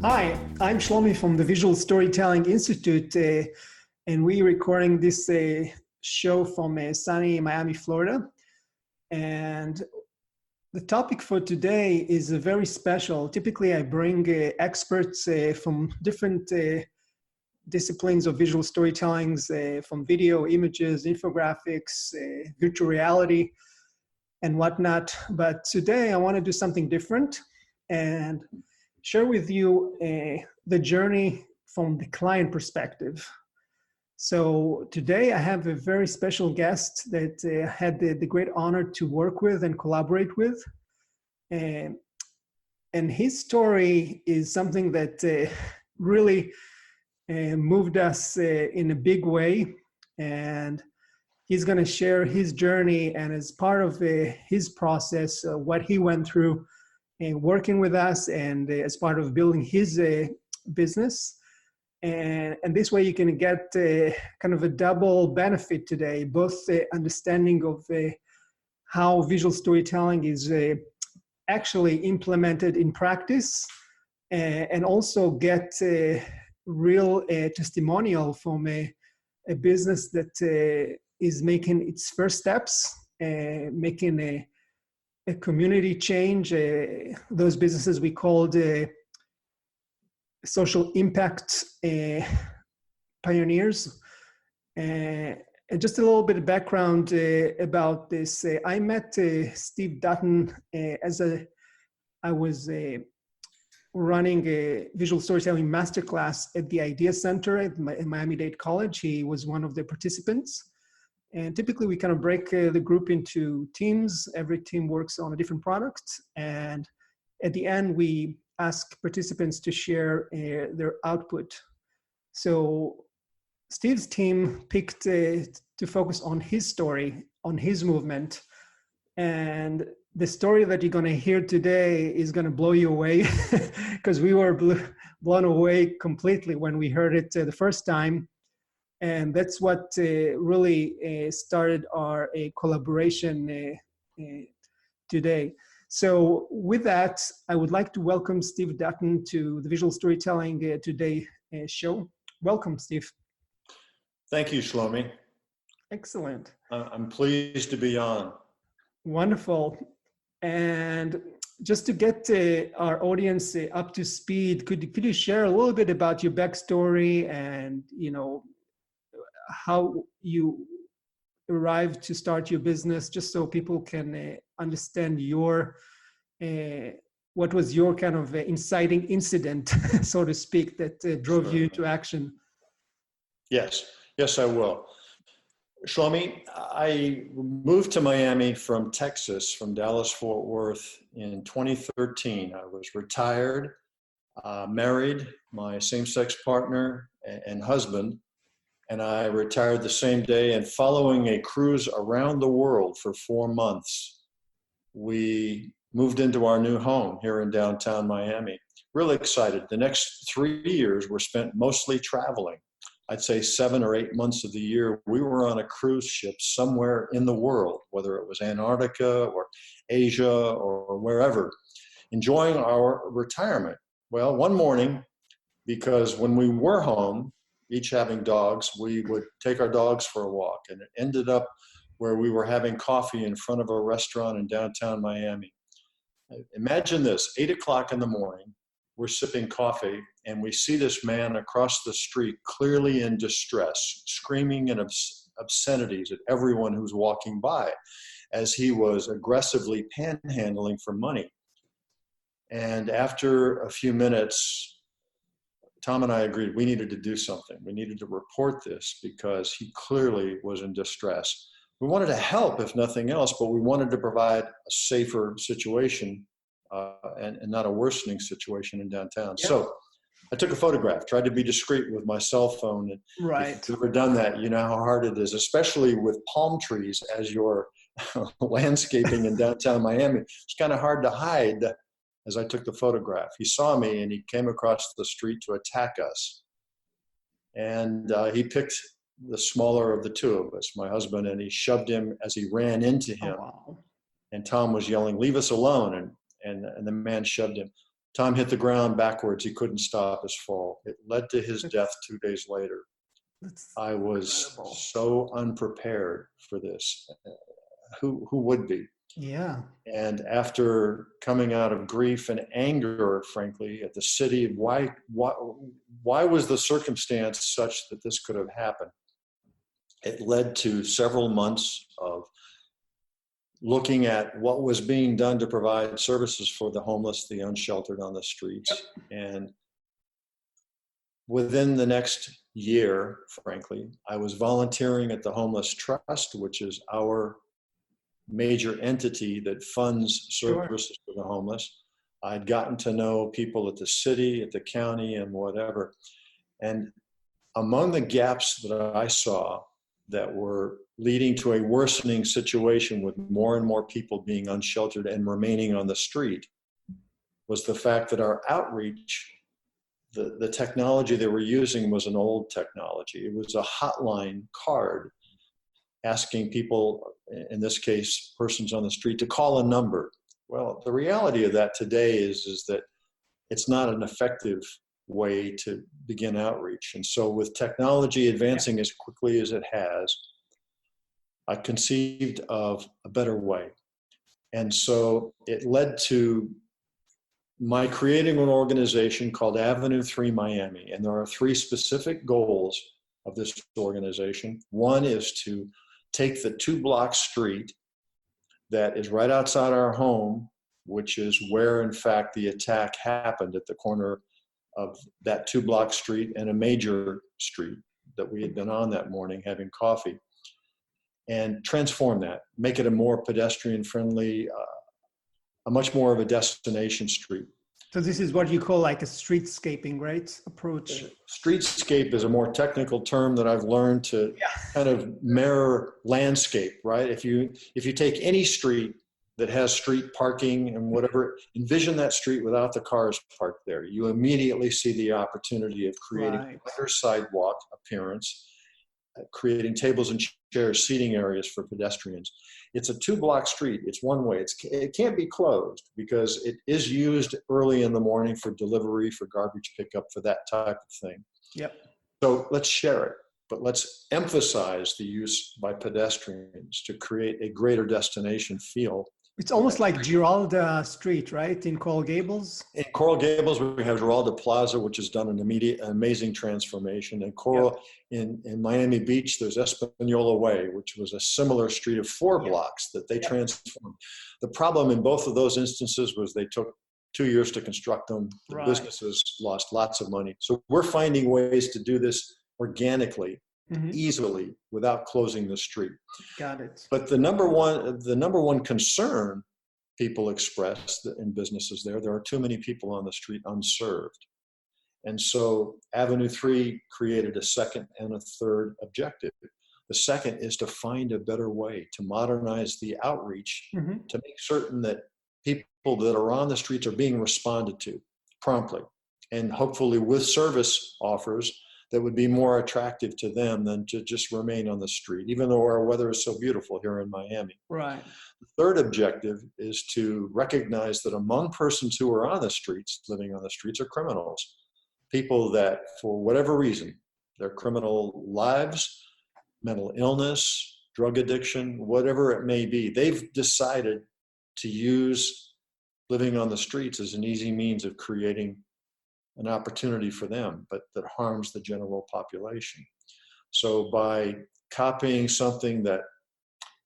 Hi, I'm Shlomi from the Visual Storytelling Institute, and we're recording this show from sunny Miami, Florida. And the topic for today is very special. Typically, I bring experts from different disciplines of visual storytelling, from video, images, infographics, virtual reality, and whatnot. But today, I want to do something different and share with you the journey from the client perspective. So today I have a very special guest that I had the great honor to work with and collaborate with. And his story is something that really moved us in a big way. And he's going to share his journey, and as part of his process, what he went through working with us and as part of building his business. And this way you can get kind of a double benefit today, both understanding of how visual storytelling is actually implemented in practice, and also get real testimonial from a business that is making its first steps, making a community change. Those businesses we called social impact pioneers. And just a little bit of background about this. I met Steve Dutton as I was running a visual storytelling masterclass at the Idea Center at Miami-Dade College. He was one of the participants. And typically we kind of break the group into teams. Every team works on a different product. And at the end, we ask participants to share their output. So Steve's team picked to focus on his story, on his movement. And the story that you're going to hear today is going to blow you away, because we were blown away completely when we heard it the first time. And that's what really started our collaboration today. So with that, I would like to welcome Steve Dutton to the Visual Storytelling Today show. Welcome, Steve. Thank you, Shlomi. Excellent. I'm pleased to be on. Wonderful. And just to get our audience up to speed, could you share a little bit about your backstory and, how you arrived to start your business, just so people can understand what was your kind of inciting incident, so to speak, that drove you into action? Yes, I will. Shlomi, I moved to Miami from Texas, from Dallas-Fort Worth in 2013. I was retired, married, my same-sex partner and husband, and I retired the same day. And following a cruise around the world for 4 months, we moved into our new home here in downtown Miami. Really excited. The next 3 years were spent mostly traveling. I'd say 7 or 8 months of the year, we were on a cruise ship somewhere in the world, whether it was Antarctica or Asia or wherever, enjoying our retirement. Well, one morning, because when we were home, each having dogs, we would take our dogs for a walk, and it ended up where we were having coffee in front of a restaurant in downtown Miami. Imagine this, 8 o'clock in the morning, we're sipping coffee, and we see this man across the street clearly in distress, screaming in obscenities at everyone who's walking by, as he was aggressively panhandling for money. And after a few minutes, Tom and I agreed we needed to do something. We needed to report this because he clearly was in distress. We wanted to help, if nothing else, but we wanted to provide a safer situation and not a worsening situation in downtown. Yeah. So I took a photograph, tried to be discreet with my cell phone. And right. If you've ever done that, you know how hard it is, especially with palm trees as your landscaping in downtown Miami. It's kind of hard to hide. As I took the photograph, he saw me and he came across the street to attack us. And he picked the smaller of the two of us, my husband, and he shoved him as he ran into him. Oh, wow. And Tom was yelling, "Leave us alone." And the man shoved him. Tom hit the ground backwards. He couldn't stop his fall. It led to his death 2 days later. That's I was incredible. so unprepared for this. Who would be? Yeah. And after coming out of grief and anger, frankly, at the city, why was the circumstance such that this could have happened? It led to several months of looking at what was being done to provide services for the homeless, the unsheltered on the streets. And within the next year, frankly, I was volunteering at the Homeless Trust, which is our major entity that funds services for the homeless. I'd gotten to know people at the city, at the county, and whatever. And among the gaps that I saw that were leading to a worsening situation with more and more people being unsheltered and remaining on the street was the fact that our outreach, the technology they were using was an old technology. It was a hotline card asking people, in this case, persons on the street, to call a number. Well, the reality of that today is that it's not an effective way to begin outreach. And so with technology advancing as quickly as it has, I conceived of a better way. And so it led to my creating an organization called Avenue 3 Miami. And there are 3 specific goals of this organization. One is to take the 2-block street that is right outside our home, which is where, in fact, the attack happened, at the corner of that 2-block street and a major street that we had been on that morning having coffee, and transform that, make it a more pedestrian-friendly, a much more of a destination street. So this is what you call like a streetscaping, right? Approach. Streetscape is a more technical term that I've learned to kind of mirror landscape, right? If you take any street that has street parking and whatever, envision that street without the cars parked there. You immediately see the opportunity of creating a better sidewalk appearance, creating tables and chairs, seating areas for pedestrians. It's a 2-block street. It's one way. It can't be closed because it is used early in the morning for delivery, for garbage pickup, for that type of thing. Yep. So let's share it, but let's emphasize the use by pedestrians to create a greater destination feel. It's almost like Giralda Street, right? In Coral Gables? In Coral Gables, we have Giralda Plaza, which has done an amazing transformation. And in Miami Beach, there's Espanola Way, which was a similar street of 4 blocks that they transformed. The problem in both of those instances was they took 2 years to construct them. The businesses lost lots of money. So we're finding ways to do this organically, easily, without closing the street. Got it. But the number one concern people express in businesses there are too many people on the street unserved. And so Avenue 3 created a second and a third objective. The second is to find a better way to modernize the outreach to make certain that people that are on the streets are being responded to promptly, and hopefully with service offers that would be more attractive to them than to just remain on the street, even though our weather is so beautiful here in Miami. Right. The third objective is to recognize that among persons who are on the streets, living on the streets, are criminals. People that, for whatever reason, their criminal lives, mental illness, drug addiction, whatever it may be, they've decided to use living on the streets as an easy means of creating an opportunity for them, but that harms the general population. So by copying something that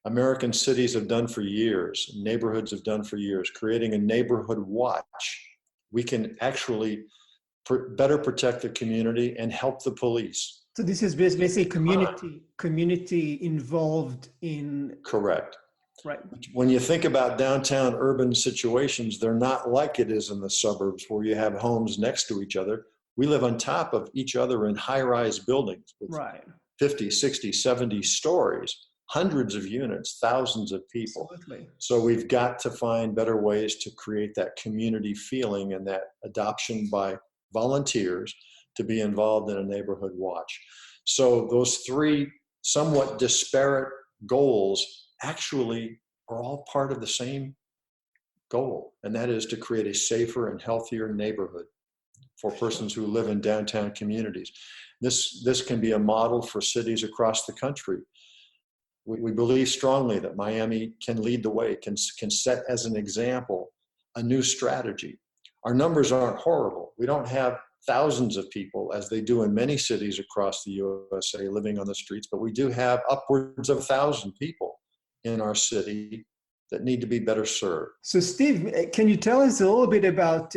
American cities have done for years, neighborhoods have done for years, creating a neighborhood watch, we can actually better protect the community and help the police. So this is basically community involved in. Correct. Right. When you think about downtown urban situations, they're not like it is in the suburbs where you have homes next to each other. We live on top of each other in high-rise buildings with 50, 60, 70 stories, hundreds of units, thousands of people. Absolutely. So we've got to find better ways to create that community feeling and that adoption by volunteers to be involved in a neighborhood watch. So those 3 somewhat disparate goals actually are all part of the same goal, and that is to create a safer and healthier neighborhood for persons who live in downtown communities. This can be a model for cities across the country. We believe strongly that Miami can lead the way, can set as an example a new strategy. Our numbers aren't horrible. We don't have thousands of people, as they do in many cities across the USA, living on the streets, but we do have upwards of 1,000 people in our city that need to be better served. So Steve, can you tell us a little bit about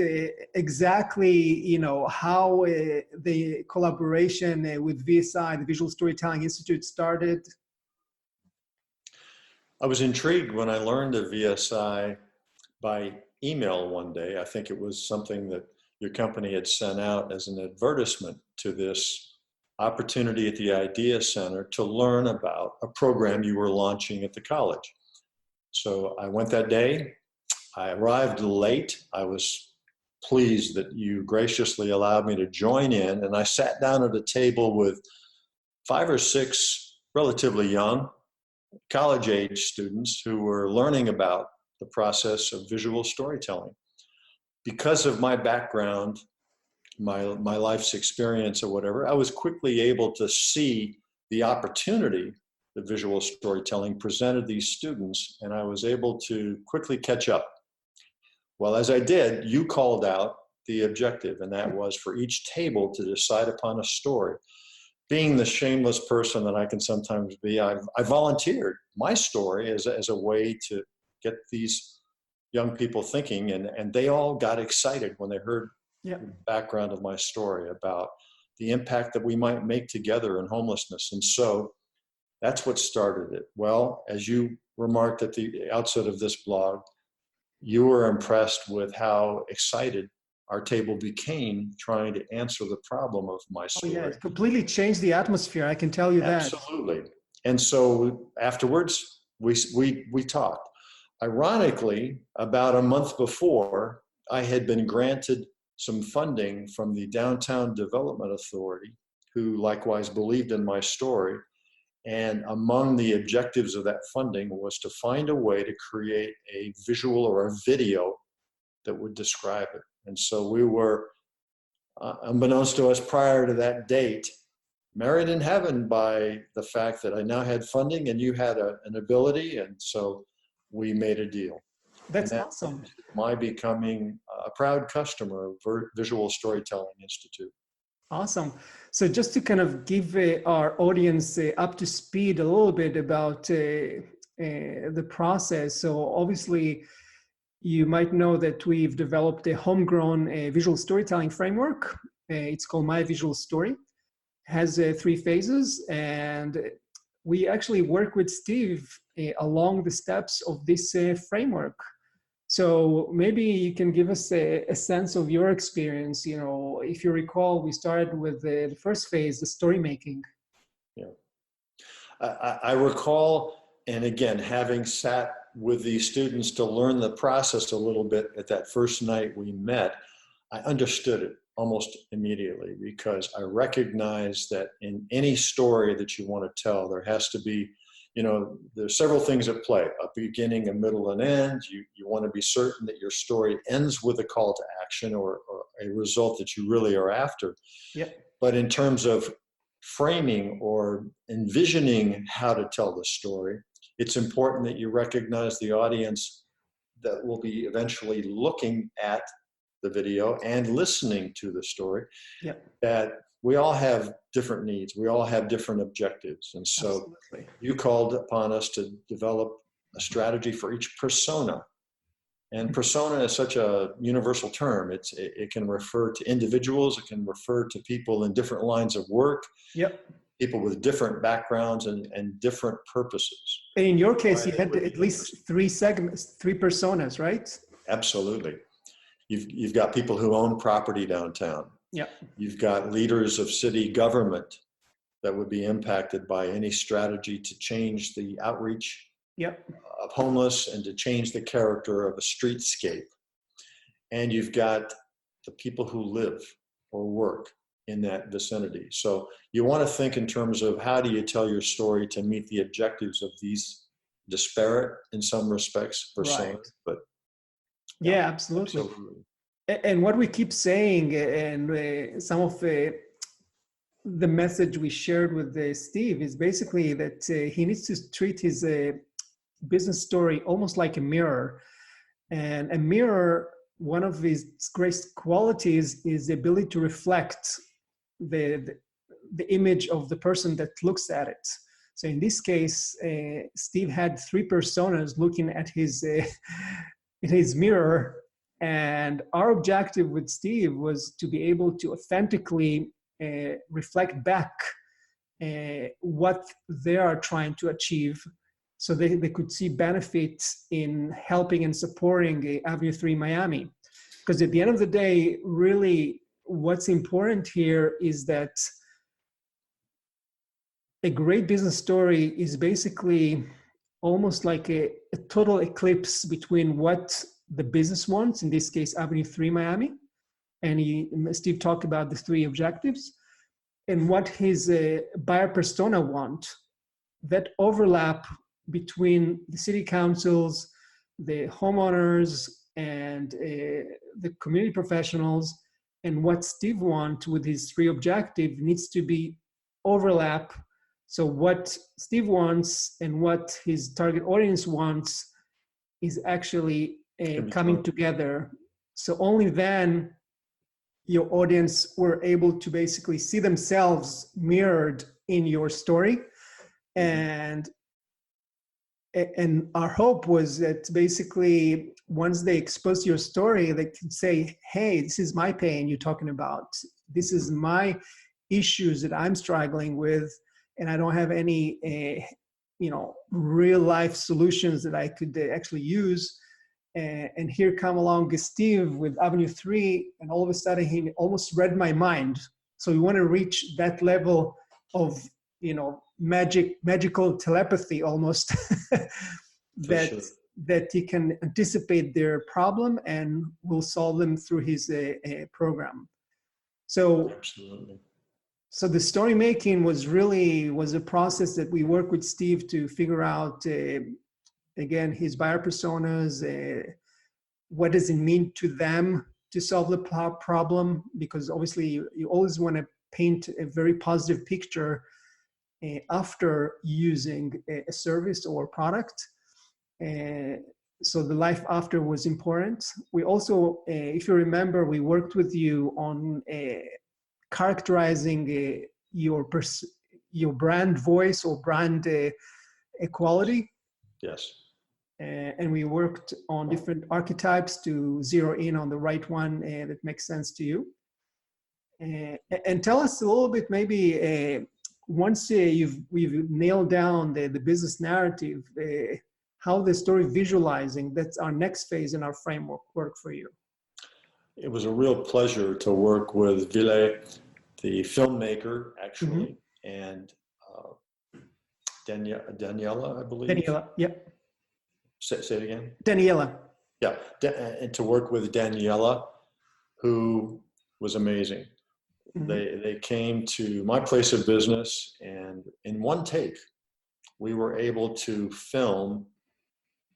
exactly, how the collaboration with VSI, the Visual Storytelling Institute, started? I was intrigued when I learned of VSI by email one day. I think it was something that your company had sent out as an advertisement to this opportunity at the Idea Center to learn about a program you were launching at the college. So I went that day. I arrived late. I was pleased that you graciously allowed me to join in, and I sat down at a table with 5 or 6 relatively young college-age students who were learning about the process of visual storytelling. Because of my background, my life's experience or whatever, I was quickly able to see the opportunity that visual storytelling presented these students, and I was able to quickly catch up. Well, as I did, you called out the objective, and that was for each table to decide upon a story. Being the shameless person that I can sometimes be, I volunteered my story as a way to get these young people thinking, and they all got excited when they heard the background of my story about the impact that we might make together in homelessness. And so that's what started it. Well, as you remarked at the outset of this blog, you were impressed with how excited our table became trying to answer the problem of my story. Oh yeah, it completely changed the atmosphere, I can tell you that. Absolutely. And so afterwards, we talked. Ironically, about a month before, I had been granted some funding from the Downtown Development Authority, who likewise believed in my story. And among the objectives of that funding was to find a way to create a visual or a video that would describe it. And so we were, unbeknownst to us prior to that date, married in heaven by the fact that I now had funding and you had an ability. And so we made a deal. That's awesome. My becoming a proud customer of Visual Storytelling Institute. Awesome. So just to kind of give our audience up to speed a little bit about the process. So obviously, you might know that we've developed a homegrown visual storytelling framework. It's called My Visual Story. It has 3 phases, and we actually work with Steve along the steps of this framework. So maybe you can give us a sense of your experience. If you recall, we started with the first phase, the story making. Yeah, I recall, and again, having sat with these students to learn the process a little bit at that first night we met, I understood it almost immediately, because I recognized that in any story that you want to tell, there has to be, there's several things at play: a beginning, a middle, and end. You want to be certain that your story ends with a call to action or a result that you really are after. Yep. But in terms of framing or envisioning how to tell the story, it's important that you recognize the audience that will be eventually looking at the video and listening to the story. Yep. That we all have different needs. We all have different objectives. And so you called upon us to develop a strategy for each persona. And persona is such a universal term. It can refer to individuals. It can refer to people in different lines of work. Yep. People with different backgrounds and different purposes. And in your case, you had at least 3 segments, 3 personas, right? Absolutely. You've got people who own property downtown. Yeah. You've got leaders of city government that would be impacted by any strategy to change the outreach of homeless and to change the character of a streetscape. And you've got the people who live or work in that vicinity. So you want to think in terms of how do you tell your story to meet the objectives of these disparate, in some respects, personas, but Yeah, Yeah, absolutely. absolutely. And what we keep saying, and some of the message we shared with Steve is basically that he needs to treat his business story almost like a mirror. And a mirror, one of its great qualities is the ability to reflect the, the image of the person that looks at it. So in this case, Steve had three personas looking at his in his mirror, and our objective with Steve was to be able to authentically reflect back what they are trying to achieve, so they could see benefits in helping and supporting Avenue 3 Miami. Because at the end of the day, really what's important here is that a great business story is basically almost like a total eclipse between what the business wants, in this case, Avenue 3 Miami, and Steve talked about the three objectives, and what his buyer persona want. That overlap between the city councils, the homeowners, and the community professionals, and what Steve wants with his three objectives needs to be overlap. So what Steve wants and what his target audience wants is actually coming together. So only then your audience were able to basically see themselves mirrored in your story. And our hope was that basically once they expose your story, they can say, hey, this is my pain you're talking about. This is my issues that I'm struggling with, and I don't have any real life solutions that I could actually use. And here come along Steve with Avenue 3, and all of a sudden he almost read my mind. So we want to reach that level of magical telepathy almost that sure. that he can anticipate their problem and will solve them through his program. So Absolutely. So the story making was a process that we worked with Steve to figure out again his buyer personas, what does it mean to them to solve the problem, because obviously you always want to paint a very positive picture after using a service or product. So the life after was important. We also, if you remember, we worked with you on characterizing your brand voice or brand equality. Yes. And we worked on different archetypes to zero in on the right one that makes sense to you. And tell us a little bit, maybe once we've nailed down the business narrative, how the story visualizing, that's our next phase in our framework, work for you. It was a real pleasure to work with Ville, the filmmaker, actually, and Daniela, I believe. Daniela, yep. Say it again. Daniela. Yeah, and to work with Daniela, who was amazing. They came to my place of business, and in one take, we were able to film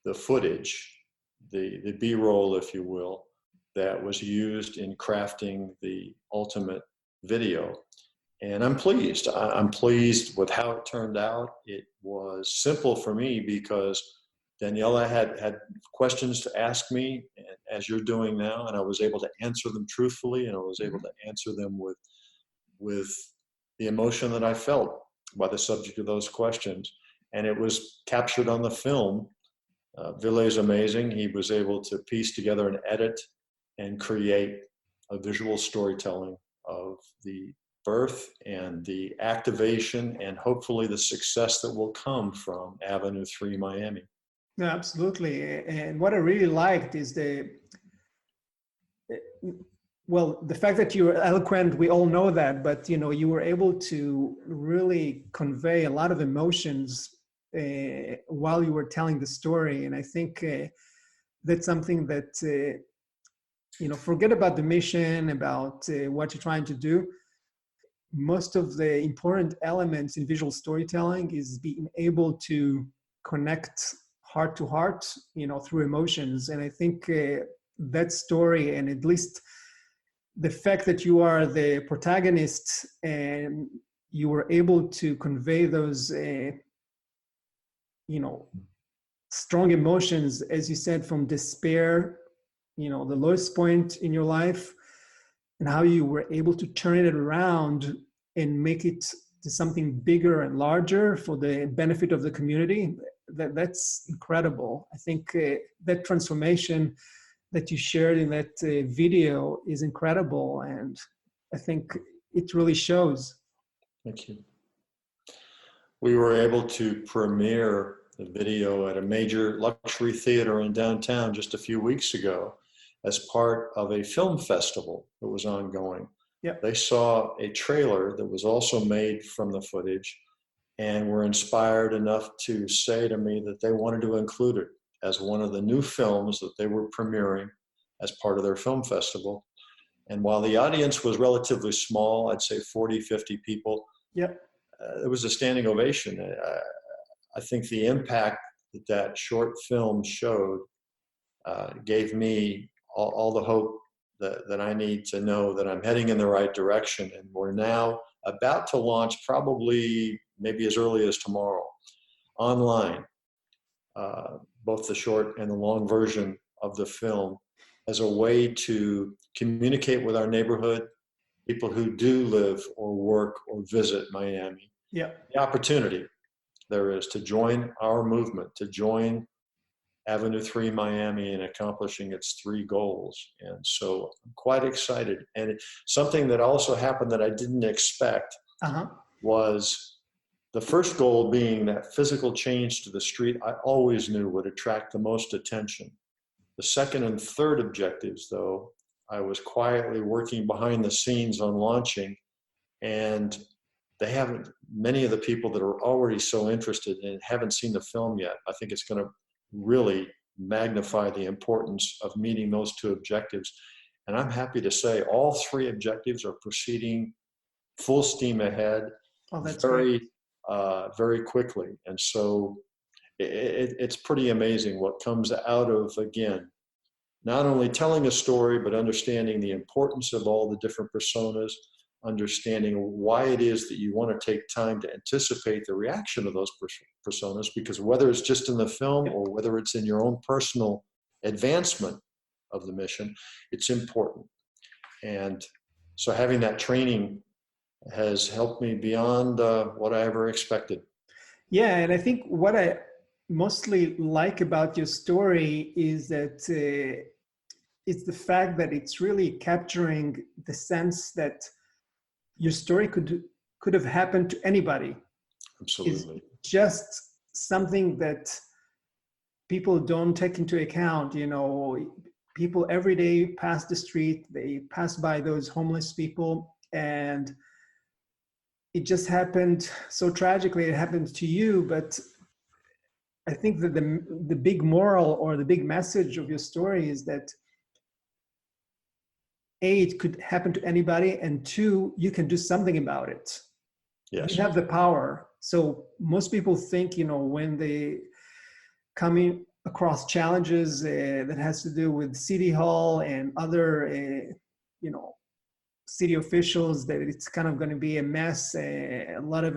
the footage, the B-roll, if you will, that was used in crafting the ultimate video. And I'm pleased. I'm pleased with how it turned out. It was simple for me because Daniela had questions to ask me, as you're doing now, and I was able to answer them truthfully, and I was able to answer them with the emotion that I felt by the subject of those questions. And it was captured on the film. Ville is amazing. He was able to piece together an edit and create a visual storytelling of the birth and the activation and hopefully the success that will come from Avenue 3 Miami. No, absolutely. And what I really liked is the fact that you were eloquent, we all know that, but you were able to really convey a lot of emotions while you were telling the story. And I think that's something that, forget about the mission, about what you're trying to do. Most of the important elements in visual storytelling is being able to connect heart to heart, through emotions. And I think that story, and at least the fact that you are the protagonist and you were able to convey those, strong emotions, as you said, from despair, the lowest point in your life, and how you were able to turn it around and make it to something bigger and larger for the benefit of the community. That's incredible. I think that transformation that you shared in that video is incredible, and I think it really shows. Thank you. We were able to premiere the video at a major luxury theater in downtown just a few weeks ago as part of a film festival that was ongoing. Yep. They saw a trailer that was also made from the footage and were inspired enough to say to me that they wanted to include it as one of the new films that they were premiering as part of their film festival. And while the audience was relatively small, I'd say 40, 50 people, Yep. It was a standing ovation. I think the impact that that short film showed gave me all the hope that I need to know that I'm heading in the right direction. And we're now about to launch, probably maybe as early as tomorrow, online, both the short and the long version of the film, as a way to communicate with our neighborhood, people who do live or work or visit Miami. Yeah. The opportunity there is to join our movement, to join Avenue 3 Miami in accomplishing its 3 goals. And so I'm quite excited. And something that also happened that I didn't expect was the first goal being that physical change to the street, I always knew would attract the most attention. The second and third objectives, though, I was quietly working behind the scenes on launching, and many of the people that are already so interested and haven't seen the film yet, I think it's going to really magnify the importance of meeting those 2 objectives. And I'm happy to say all 3 objectives are proceeding full steam ahead, very quickly. And so it's pretty amazing what comes out of, again, not only telling a story, but understanding the importance of all the different personas, understanding why it is that you want to take time to anticipate the reaction of those personas, because whether it's just in the film or whether it's in your own personal advancement of the mission, it's important. And so having that training has helped me beyond what I ever expected. Yeah, and I think what I mostly like about your story is that it's the fact that it's really capturing the sense that your story could have happened to anybody. Absolutely. It's just something that people don't take into account. People every day pass the street, they pass by those homeless people, and it just happened so tragically. It happened to you, but I think that the big moral or the big message of your story is that A, it could happen to anybody, and 2, you can do something about it. Yes. You have the power. So most people think, when they come across challenges that has to do with City Hall and other, city officials, that it's kind of going to be a mess. A lot of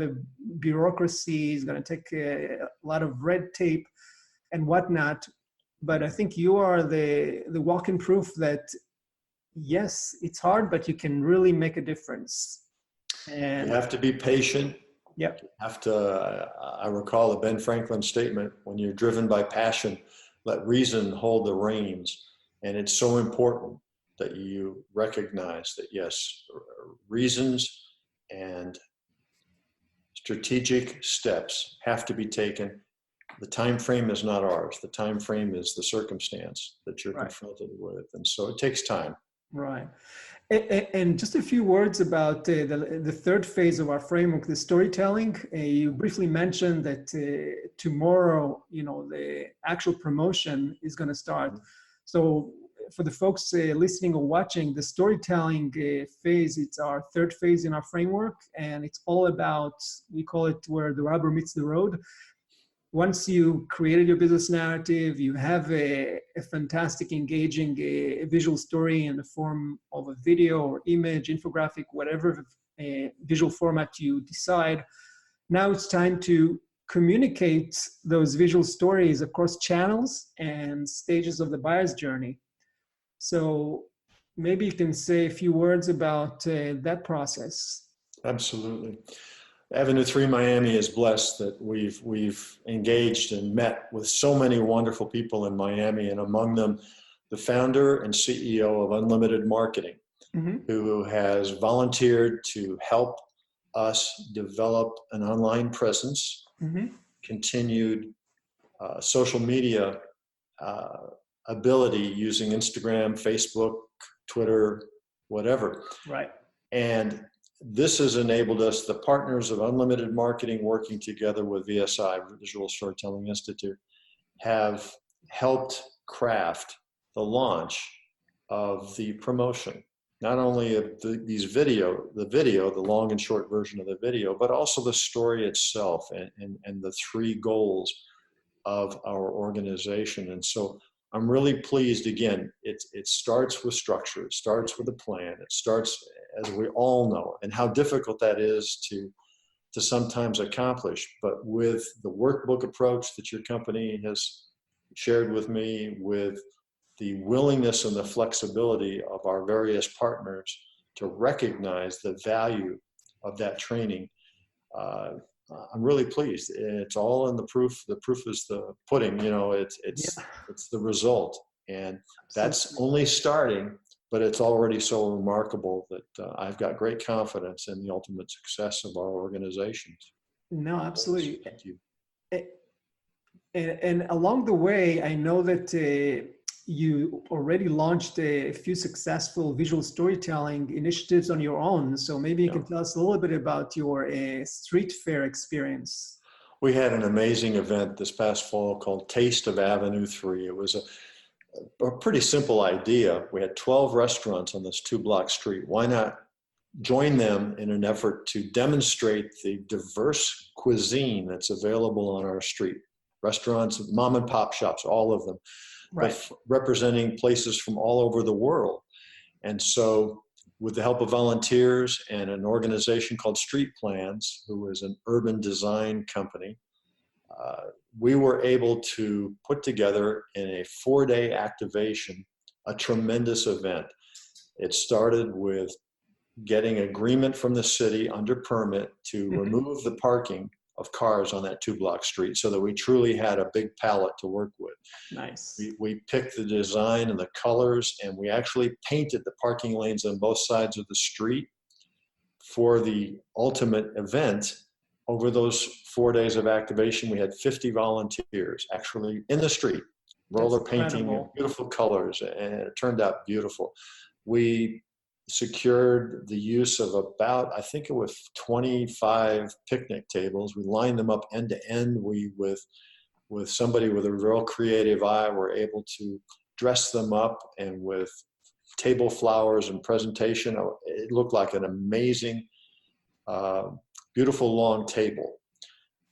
bureaucracy is going to take a lot of red tape and whatnot. But I think you are the walking proof that, yes, it's hard, but you can really make a difference. And you have to be patient. Yep. You have to, I recall the Ben Franklin statement, when you're driven by passion, let reason hold the reins. And it's so important that you recognize that, yes, reasons and strategic steps have to be taken. The time frame is not ours. The time frame is the circumstance that you're confronted with. And so it takes time. Right. And just a few words about the third phase of our framework, the storytelling. You briefly mentioned that tomorrow, the actual promotion is going to start. So for the folks listening or watching, the storytelling phase, it's our third phase in our framework. And it's all about, we call it where the rubber meets the road. once you created your business narrative, you have a fantastic, engaging visual story in the form of a video or image, infographic, whatever visual format you decide. Now it's time to communicate those visual stories across channels and stages of the buyer's journey. So maybe you can say a few words about that process. Absolutely. Avenue 3 Miami is blessed that we've engaged and met with so many wonderful people in Miami, and among them, the founder and CEO of Unlimited Marketing, who has volunteered to help us develop an online presence, continued social media ability using Instagram, Facebook, Twitter, whatever. Right. And this has enabled us, the partners of Unlimited Marketing working together with VSI, Visual Storytelling Institute, have helped craft the launch of the promotion, not only of the long and short version of the video, but also the story itself and the three goals of our organization. And so I'm really pleased. Again, it starts with structure, it starts with a plan, it starts, as we all know, and how difficult that is to sometimes accomplish. But with the workbook approach that your company has shared with me, with the willingness and the flexibility of our various partners to recognize the value of that training, I'm really pleased. It's all in the proof. The proof is the pudding. You know, it's the result, and that's only starting. But it's already so remarkable that I've got great confidence in the ultimate success of our organizations. No, absolutely. Thank you. And along the way, I know that you already launched a few successful visual storytelling initiatives on your own. So maybe you can tell us a little bit about your street fair experience. We had an amazing event this past fall called Taste of Avenue 3. It was a pretty simple idea. We had 12 restaurants on this 2-block street. Why not join them in an effort to demonstrate the diverse cuisine that's available on our street? Restaurants, mom and pop shops, all of them, right, representing places from all over the world. And so with the help of volunteers and an organization called Street Plans, who is an urban design company, we were able to put together in a 4-day activation a tremendous event. It started with getting agreement from the city under permit to remove the parking of cars on that 2-block street so that we truly had a big palette to work with. Nice. We picked the design and the colors, and we actually painted the parking lanes on both sides of the street for the ultimate event. Over those 4 days of activation, we had 50 volunteers actually in the street, roller painting in beautiful colors, and it turned out beautiful. We secured the use of about, I think it was 25 picnic tables. We lined them up end to end. We, with somebody with a real creative eye, were able to dress them up, and with table flowers and presentation, it looked like an amazing, beautiful long table.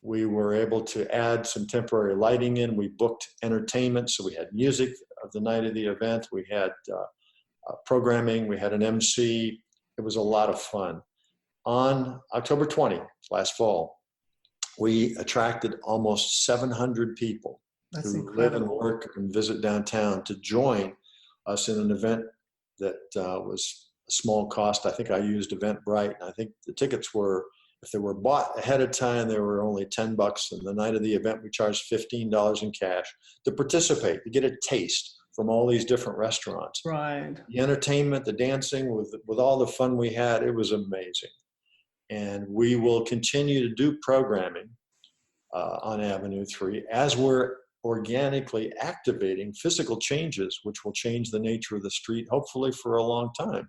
We were able to add some temporary lighting in. We booked entertainment, so we had music of the night of the event. We had programming. We had an MC. It was a lot of fun. On October 20, last fall, we attracted almost 700 people who live and work and visit downtown to join us in an event that was a small cost. I think I used Eventbrite, and I think the tickets were, if they were bought ahead of time, they were only $10. And the night of the event, we charged $15 in cash to participate, to get a taste from all these different restaurants. Right. The entertainment, the dancing, with all the fun we had, it was amazing. And we will continue to do programming on Avenue 3 as we're organically activating physical changes, which will change the nature of the street, hopefully for a long time.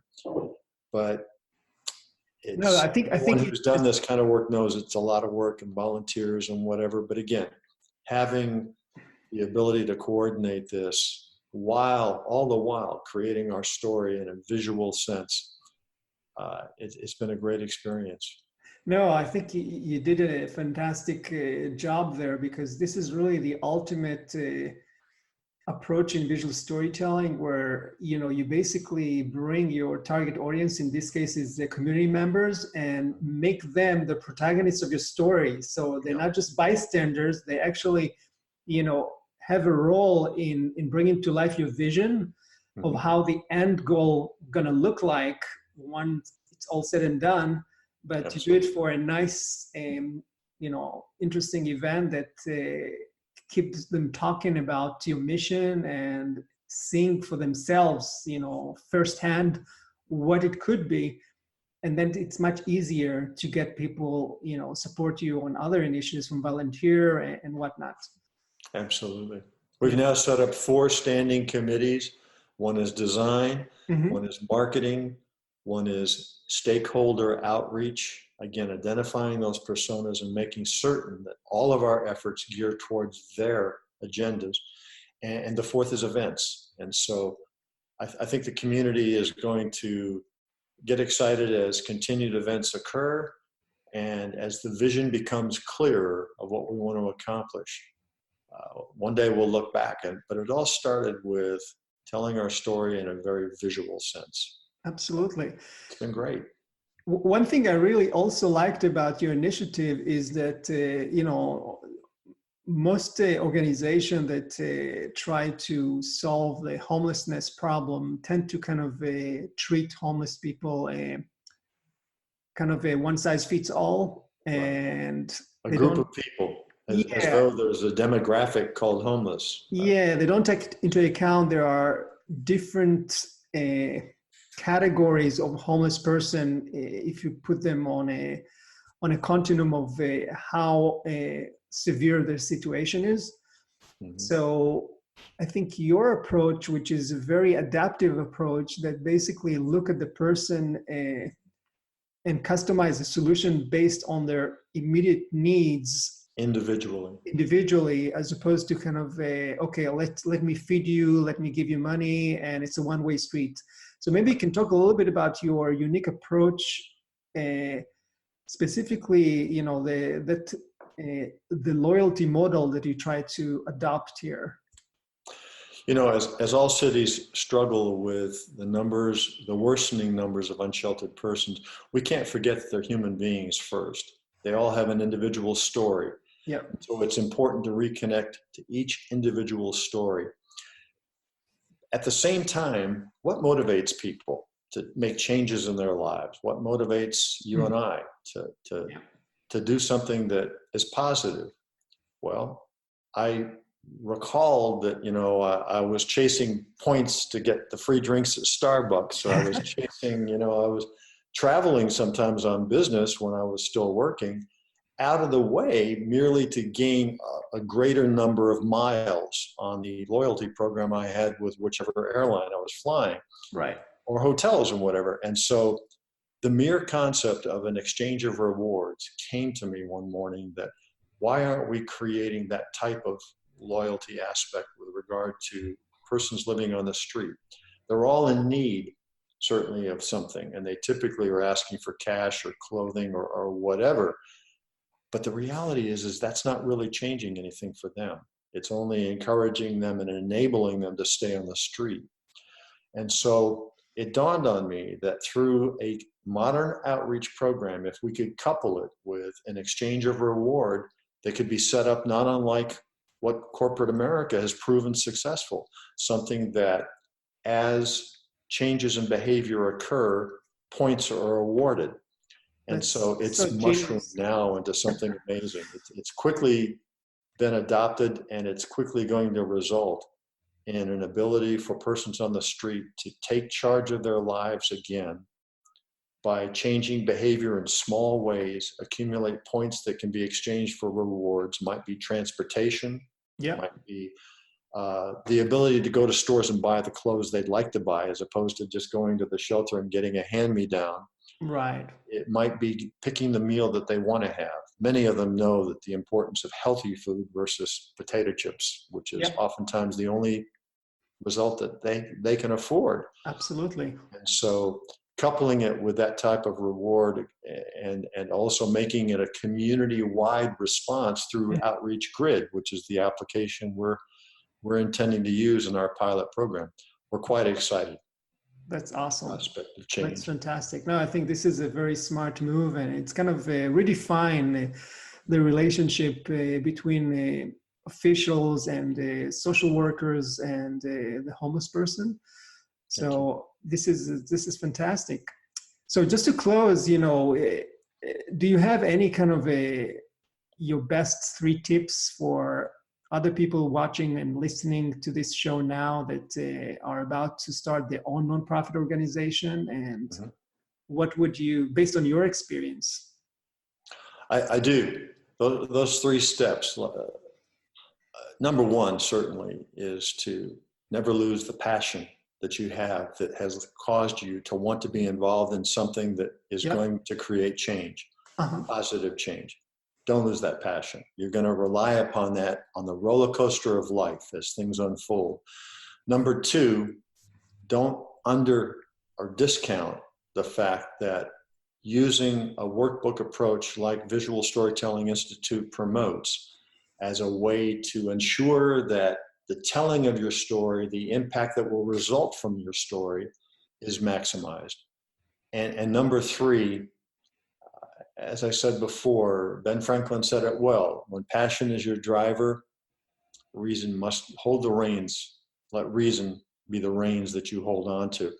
But it's, no, I think who's done this kind of work knows it's a lot of work and volunteers and whatever. But again, having the ability to coordinate this all the while creating our story in a visual sense, it's been a great experience. No, I think you did a fantastic job there, because this is really the ultimate approach in visual storytelling, where you basically bring your target audience, in this case is the community members, and make them the protagonists of your story. So they're Yeah. not just bystanders, they actually have a role in bringing to life your vision of Mhm. how the end goal gonna look like once it's all said and done. But to do it Absolutely. for a nice interesting event that keeps them talking about your mission and seeing for themselves, firsthand what it could be. And then it's much easier to get people, support you on other initiatives from volunteer and whatnot. Absolutely. We've Yeah. now set up 4 standing committees. One is design, Hmm. one is marketing, one is stakeholder outreach. Again, identifying those personas and making certain that all of our efforts gear towards their agendas. And the fourth is events. And so I think the community is going to get excited as continued events occur and as the vision becomes clearer of what we want to accomplish. One day we'll look back, but it all started with telling our story in a very visual sense. Absolutely. It's been great. One thing I really also liked about your initiative is that, most organizations that try to solve the homelessness problem tend to kind of treat homeless people kind of a one size fits all, Right. and A they group don't. of people, as Yeah, though there's a demographic called homeless. yeah, they don't take into account there are different categories of homeless person, if you put them on a continuum of how severe their situation is. Mhm. So I think your approach, which is a very adaptive approach that basically look at the person and customize a solution based on their immediate needs Individually. individually, as opposed to kind of okay, let me feed you, let me give you money, and it's a one-way street. So maybe you can talk a little bit about your unique approach, uh, specifically, the loyalty model that you try to adopt here. As all cities struggle with the worsening numbers of unsheltered persons, we can't forget that they're human beings first. They all have an individual story. Yeah. So it's important to reconnect to each individual story. At the same time, what motivates people to make changes in their lives? What motivates you and I to, to, Yeah. to do something that is positive? Well, I recalled that, I was chasing points to get the free drinks at Starbucks. So I was chasing, I was traveling sometimes on business when I was still working out of the way merely to gain a greater number of miles on the loyalty program I had with whichever airline I was flying, Right. or hotels and whatever. And so the mere concept of an exchange of rewards came to me one morning, that why aren't we creating that type of loyalty aspect with regard to persons living on the street? They're all in need, certainly, of something, and they typically are asking for cash or clothing or whatever. But the reality is that's not really changing anything for them. It's only encouraging them and enabling them to stay on the street. And so it dawned on me that through a modern outreach program, if we could couple it with an exchange of reward, that could be set up not unlike what corporate America has proven successful, something that as changes in behavior occur, points are awarded. And so That's it's so mushroomed genius. now into something amazing. It's quickly been adopted, and it's quickly going to result in an ability for persons on the street to take charge of their lives again by changing behavior in small ways, accumulate points that can be exchanged for rewards. Might be transportation, Yeah. might be the ability to go to stores and buy the clothes they'd like to buy, as opposed to just going to the shelter and getting a hand-me-down. Right. It might be picking the meal that they want to have. Many of them know that the importance of healthy food versus potato chips, which is Yeah. oftentimes the only result that they can afford. Absolutely. And so coupling it with that type of reward and also making it a community-wide response through Outreach Grid, which is the application we're intending to use in our pilot program. We're quite excited. That's awesome. Aspect of change. That's fantastic. No, I think this is a very smart move, and it's kind of redefine the relationship between officials and social workers and the homeless person. So this is fantastic. So just to close, do you have any kind of your best 3 tips for other people watching and listening to this show now that are about to start their own nonprofit organization? And what would you, based on your experience? I do. Those 3 steps. Number 1 certainly is to never lose the passion that you have that has caused you to want to be involved in something that is going to create change, positive change. Don't lose that passion. You're going to rely upon that on the roller coaster of life as things unfold. Number 2, don't under or discount the fact that using a workbook approach like Visual Storytelling Institute promotes as a way to ensure that the telling of your story, the impact that will result from your story is maximized. And number 3, as I said before, Ben Franklin said it well, when passion is your driver, reason must hold the reins. Let reason be the reins that you hold on to.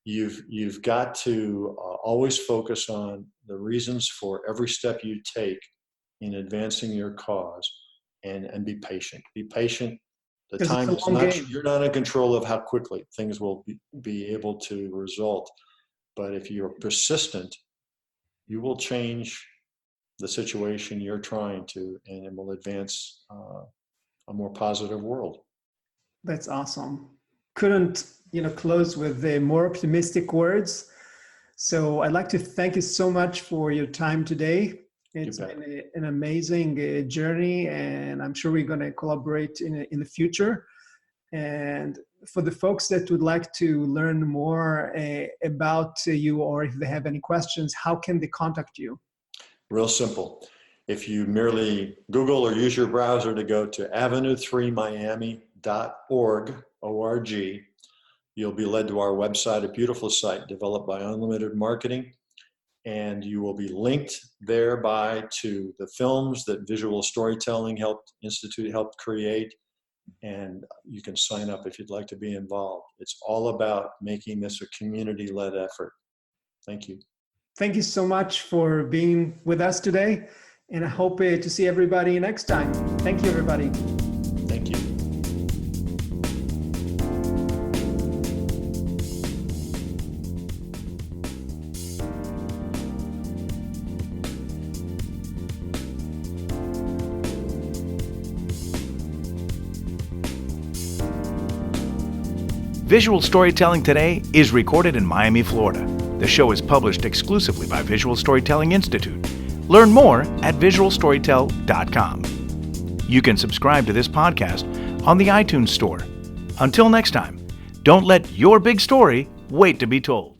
You've got to always focus on the reasons for every step you take in advancing your cause and be patient. Be patient. The time is not, you're not in control of how quickly things will be able to result. But if you're persistent, you will change the situation you're trying to, and it will advance a more positive world. That's awesome. Couldn't close with more optimistic words. So I'd like to thank you so much for your time today. It's been an amazing journey, and I'm sure we're going to collaborate in the future. And for the folks that would like to learn more about you, or if they have any questions, how can they contact you? Real simple. If you merely Google or use your browser to go to avenue3miami.org, O-R-G, you'll be led to our website, a beautiful site developed by Unlimited Marketing. And you will be linked thereby to the films that Visual Storytelling Institute helped create. And you can sign up if you'd like to be involved. It's all about making this a community-led effort. Thank you. Thank you so much for being with us today. And I hope to see everybody next time. Thank you, everybody. Thank you. Visual Storytelling Today is recorded in Miami, Florida. The show is published exclusively by Visual Storytelling Institute. Learn more at visualstorytell.com. You can subscribe to this podcast on the iTunes Store. Until next time, don't let your big story wait to be told.